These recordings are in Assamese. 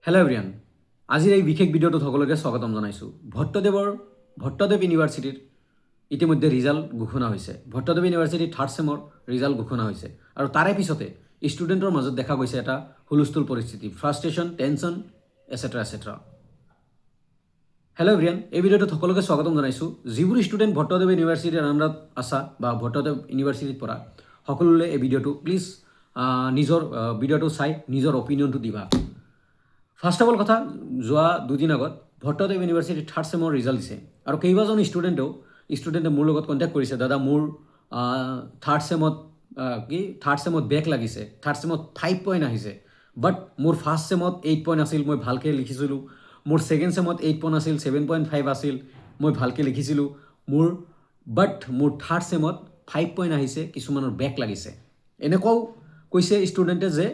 হেল্ল' এভৰিৱান, আজিৰ এই বিশেষ ভিডিঅ'টোত সকলোকে স্বাগতম জনাইছোঁ। ভট্টদেৱ ইউনিভাৰ্চিটিৰ ইতিমধ্যে ৰিজাল্ট ঘোষণা হৈছে। ভট্টদেৱ ইউনিভাৰ্চিটিৰ থাৰ্ড ছেমৰ ৰিজাল্ট ঘোষণা হৈছে আৰু তাৰে পিছতে ষ্টুডেণ্টৰ মাজত দেখা গৈছে এটা হুলস্থুল পৰিস্থিতি, ফ্ৰাষ্ট্ৰেশ্যন, টেনশ্যন, এছেট্ৰা এছেট্ৰা। হেল্ল' এভৰিৱান, এই ভিডিঅ'টোত সকলোকে স্বাগতম জনাইছোঁ। যিবোৰ ষ্টুডেণ্ট ভট্টদেৱ ইউনিভাৰ্চিটিৰ আণ্ডাৰত আছা বা ভট্টদেৱ ইউনিভাৰ্চিটিৰ পৰা, সকলোলৈ এই ভিডিঅ'টো প্লিজ নিজৰ ভিডিঅ'টো চাই নিজৰ অপিনিয়নটো দিবা। ফাৰ্ষ্ট অফ অল কথা, যোৱা দুদিন আগত ভট্টদেৱ ইউনিভাৰ্চিটিৰ থাৰ্ড ছেমৰ ৰিজাল্ট দিছে আৰু কেইবাজন ষ্টুডেণ্টে মোৰ লগত কণ্টেক্ট কৰিছে, দাদা মোৰ থাৰ্ড ছেমত বেক লাগিছে, থাৰ্ড ছেমত 5 পইণ্ট আহিছে, বাট মোৰ ফাৰ্ষ্ট ছেমত 8 পইণ্ট আছিল, মই ভালকৈ লিখিছিলোঁ। মোৰ ছেকেণ্ড ছেমত 8 পইণ্ট আছিল, 7.5 আছিল, মই ভালকৈ লিখিছিলোঁ। মোৰ থাৰ্ড ছেমত 5 পইণ্ট আহিছে, কিছুমানৰ বেক লাগিছে। এনেকুৱাও কৈছে ষ্টুডেণ্টে যে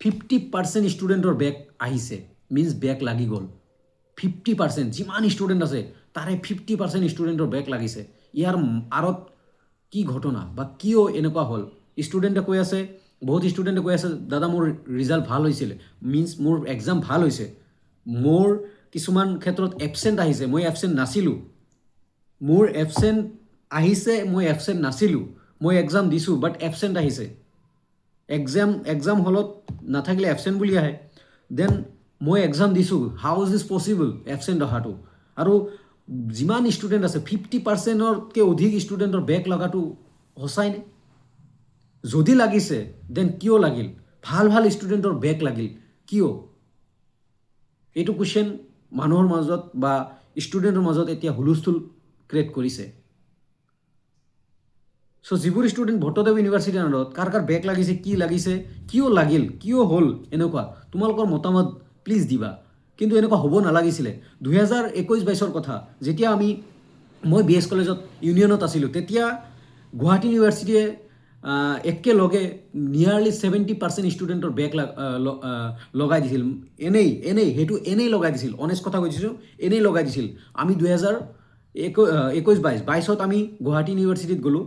50% ষ্টুডেণ্টৰ বেক আহিছে, মিনছ বেক লাগি গ'ল। 50% যিমান ষ্টুডেণ্ট আছে তাৰে 50% ষ্টুডেণ্টৰ বেক লাগিছে। ইয়াৰ আঁৰত কি ঘটনা বা কিয় এনেকুৱা হ'ল? বহুত ষ্টুডেণ্টে কৈ আছে দাদা মোৰ ৰিজাল্ট ভাল হৈছিলে, মিনছ মোৰ এক্সাম ভাল হৈছে, মোৰ কিছুমান ক্ষেত্ৰত এবচেণ্ট আহিছে, মই এবচেণ্ট নাছিলোঁ, মোৰ এবচেণ্ট আহিছে, মই এবচেণ্ট নাছিলোঁ, মই এক্সাম দিছোঁ বাট এবচেণ্ট আহিছে। এক্সাম হলত নাথাকিলে এবচেণ্ট বুলি আহে, দেন মই এক্সাম দিছোঁ, হাউ ইজ ইজ পচিবল এবচেণ্ট অহাটো? আৰু যিমান ষ্টুডেণ্ট আছে 50%তকৈ অধিক ষ্টুডেণ্টৰ বেক লগাটো সঁচাইনে? যদি লাগিছে দেন কিয় লাগিল? ভাল ষ্টুডেণ্টৰ বেক লাগিল কিয়? এইটো কুৱেশ্যন মানুহৰ মাজত বা ষ্টুডেণ্টৰ মাজত এতিয়া হুলস্থুল ক্ৰিয়েট কৰিছে। চ' যিবোৰ ষ্টুডেণ্ট ভট্টদেৱ ইউনিভাৰ্চিটিৰ আণ্ডাৰত, কাৰ বেক লাগিছে, কি লাগিছে, কিয় লাগিল, কিয় হ'ল এনেকুৱা, তোমালোকৰ মতামত প্লিজ দিবা। কিন্তু এনেকুৱা হ'ব নালাগিছিলে। 2021-22 কথা, যেতিয়া মই BS কলেজত ইউনিয়নত আছিলোঁ, তেতিয়া গুৱাহাটী ইউনিভাৰ্চিটিয়ে একেলগে নিয়াৰলি 70% ষ্টুডেণ্টৰ বেক লগাই দিছিল। সেইটো এনেই লগাই দিছিল, অনেষ্ট কথা কৈছোঁ, এনেই লগাই দিছিল। আমি 2021-22 আমি গুৱাহাটী ইউনিভাৰ্চিটিত গ'লোঁ,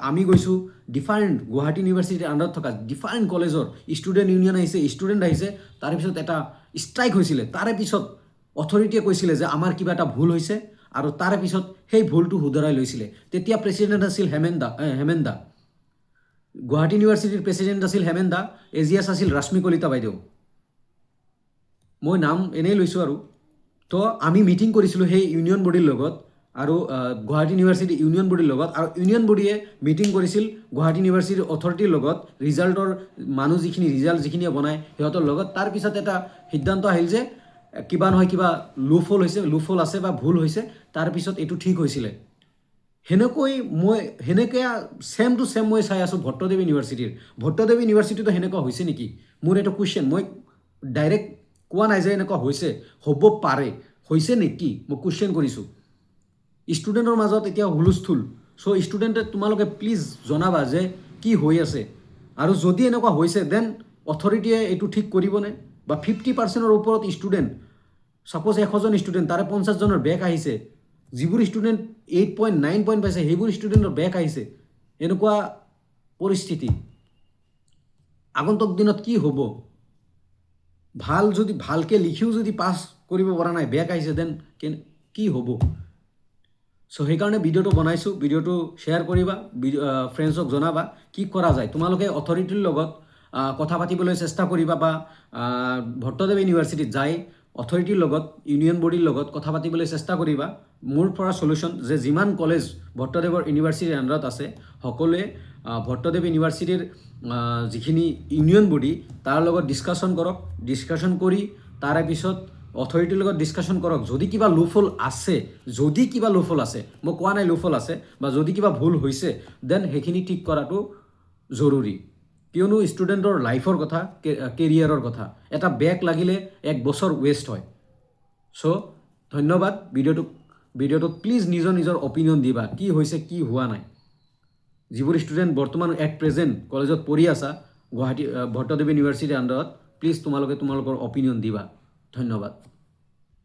আমি গৈছোঁ ডিফাৰেণ্ট গুৱাহাটী ইউনিভাৰ্চিটিৰ আণ্ডাৰত থকা ডিফাৰেণ্ট কলেজৰ ষ্টুডেণ্ট ইউনিয়ন আহিছে, তাৰেপিছত এটা ষ্ট্ৰাইক হৈছিলে। তাৰে পিছত অথৰিটিয়ে কৈছিলে যে আমাৰ কিবা এটা ভুল হৈছে আৰু তাৰে পিছত সেই ভুলটো শুধৰাই লৈছিলে। তেতিয়া প্ৰেচিডেণ্ট আছিল হেমেন দা, গুৱাহাটী ইউনিভাৰ্চিটিৰ প্ৰেচিডেণ্ট আছিল হেমেন দা, AGS আছিল ৰশ্মি কলিতা বাইদেউ। মই নাম এনেই লৈছোঁ আৰু। তো আমি মিটিং কৰিছিলোঁ সেই ইউনিয়ন বডিৰ লগত আৰু গুৱাহাটী ইউনিভাৰ্চিটি ইউনিয়ন বডিৰ লগত, আৰু ইউনিয়ন বডিয়ে মিটিং কৰিছিল গুৱাহাটী ইউনিভাৰ্চিটিৰ অথৰিটিৰ লগত, ৰিজাল্ট যিখিনিয়ে বনায় সিহঁতৰ লগত। তাৰপিছত এটা সিদ্ধান্ত আহিল যে কিবা নহয় কিবা লুফল আছে বা ভুল হৈছে, তাৰপিছত এইটো ঠিক হৈছিলে। সেনেকৈ ছেম টু ছেম মই চাই আছোঁ ভট্টদেৱ ইউনিভাৰ্চিটিতো সেনেকুৱা হৈছে নেকি? মোৰ এইটো কুৱেশ্যন। মই ডাইৰেক্ট কোৱা নাই যে এনেকুৱা হৈছে, হ'ব পাৰে, হৈছে নেকি মই কুৱেশ্যন কৰিছোঁ। ষ্টুডেণ্টৰ মাজত এতিয়া হুলস্থুল। চ' ষ্টুডেণ্টে তোমালোকে প্লিজ জনাবা যে কি হৈ আছে, আৰু যদি এনেকুৱা হৈছে দেন অথৰিটিয়ে এইটো ঠিক কৰিবনে? বা 50%ৰ ওপৰত ষ্টুডেণ্ট, ছাপ'জ 100জন ষ্টুডেণ্ট, তাৰে 50জনৰ বেক আহিছে, যিবোৰ ষ্টুডেণ্ট 8.9 পইণ্ট পাইছে সেইবোৰ ষ্টুডেণ্টৰ বেক আহিছে। এনেকুৱা পৰিস্থিতি আগন্তুক দিনত কি হ'ব? ভালকৈ লিখিও যদি পাছ কৰিব পৰা নাই, বেক আহিছে, দেন কি হ'ব? চ' সেইকাৰণে ভিডিঅ'টো বনাইছোঁ। ভিডিঅ'টো শ্বেয়াৰ কৰিবা, ফ্ৰেণ্ডছক জনাবা কি কৰা যায়। তোমালোকে অথৰিটিৰ লগত কথা পাতিবলৈ চেষ্টা কৰিবা বা ভট্টদেৱ ইউনিভাৰ্চিটিত যাই অথৰিটিৰ লগত, ইউনিয়ন বডিৰ লগত কথা পাতিবলৈ চেষ্টা কৰিবা। মোৰ পৰা চলিউশ্যন যে যিমান কলেজ ভট্টদেৱৰ ইউনিভাৰ্চিটিৰ আণ্ডাৰত আছে, সকলোৱে ভট্টদেৱ ইউনিভাৰ্চিটিৰ যিখিনি ইউনিয়ন বডি তাৰ লগত ডিছকাশ্যন কৰি তাৰে পিছত অথৰিটিৰ লগত ডিছকাশ্যন কৰক। যদি কিবা লুফল আছে, মই কোৱা নাই লুফল আছে, বা যদি কিবা ভুল হৈছে দেন সেইখিনি ঠিক কৰাটো জৰুৰী। কিয়নো ষ্টুডেণ্টৰ লাইফৰ কথা, কেৰিয়াৰৰ কথা, এটা বেক লাগিলে 1 বছৰ ৱেষ্ট হয়। চ' ধন্যবাদ। ভিডিঅ'টোত প্লিজ নিজৰ অপিনিয়ন দিবা, কি হৈছে, কি হোৱা নাই। যিবোৰ ষ্টুডেণ্ট বৰ্তমান এট প্ৰেজেণ্ট কলেজত পঢ়ি আছা ভট্টদেৱ ইউনিভাৰ্চিটিৰ আণ্ডাৰত, প্লিজ তোমালোকৰ অপিনিয়ন দিবা। ধন্যবাদ।